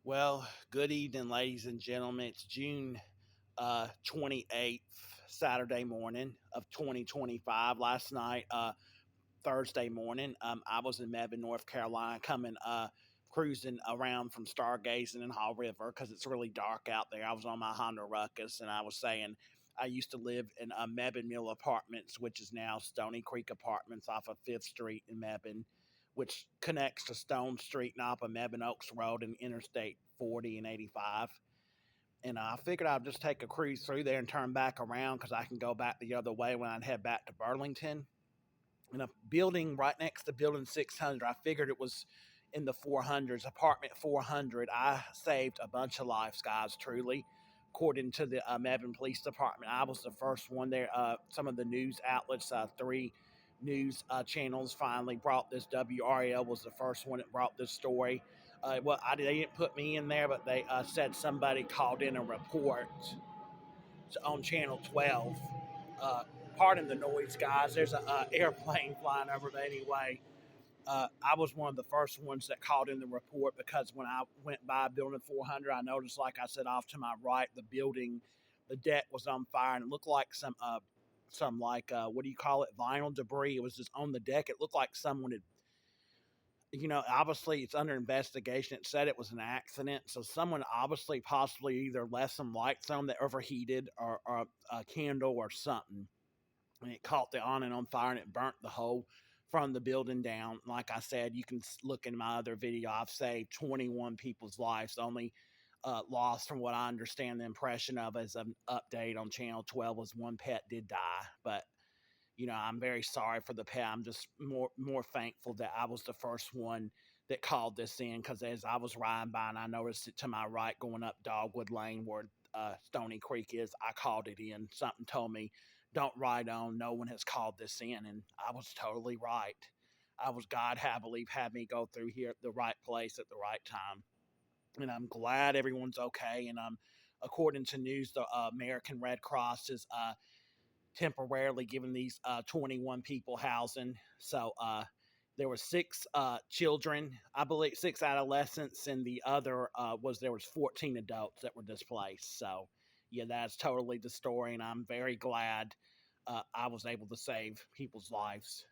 Well, good evening, ladies and gentlemen. It's June 28th, Saturday morning of 2025. Last night, Thursday morning, I was in Mebane, North Carolina, coming cruising around from stargazing in Haw River because it's really dark out there. I was on my Honda Ruckus, and I was saying I used to live in Mebane Mill Apartments, which is now Stoney Creek Apartments off of Fifth Street in Mebane, which connects to Stone Street and off of Mebane Oaks Road and Interstate 40 and 85. And I figured I'd just take a cruise through there and turn back around because I can go back the other way when I'd head back to Burlington. In a building right next to building 600, I figured it was in the 400s, apartment 400. I saved a bunch of lives, guys, truly. According to the Mebane Police Department, I was the first one there. Some of the news outlets, three news channels finally brought this. WRL was the first one that brought this story. They didn't put me in there, but they said somebody called in a report on Channel 12. Uh, Pardon the noise, guys. There's an airplane flying over. But anyway, I was one of the first ones that called in the report because when I went by building 400, I noticed, like I said, off to my right, the deck was on fire, and it looked like some like what do you call it, vinyl debris. It was just on the deck. It looked like someone had, obviously it's under investigation. It said it was an accident. So someone obviously possibly either left some lights on that overheated or a candle or something. And it caught the on and on fire and it burnt the whole from the building down. Like I said, you can look in my other video. I've saved 21 people's lives. The only loss, from what I understand, the impression of as an update on Channel 12 was one pet did die. But I'm very sorry for the pet. I'm just more thankful that I was the first one that called this in, because as I was riding by and I noticed it to my right going up Dogwood Lane where Stony Creek is, I called it in. Something told me, don't ride on. No one has called this in, and I was totally right. God, I believe, had me go through here at the right place at the right time, and I'm glad everyone's okay. And according to news, the American Red Cross is temporarily giving these 21 people housing. So there were six children, I believe, six adolescents, and the other there was 14 adults that were displaced. So yeah, that's totally the story, and I'm very glad I was able to save people's lives.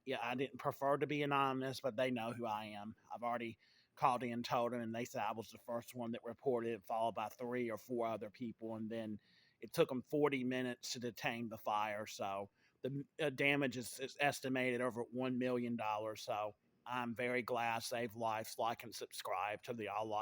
Yeah, I didn't prefer to be anonymous, but they know who I am. I've already called in, told them, and they said I was the first one that reported it, followed by three or four other people, and then it took them 40 minutes to detain the fire. So the damage is estimated over $1 million. So I'm very glad I saved lives. Like and subscribe to the All Life.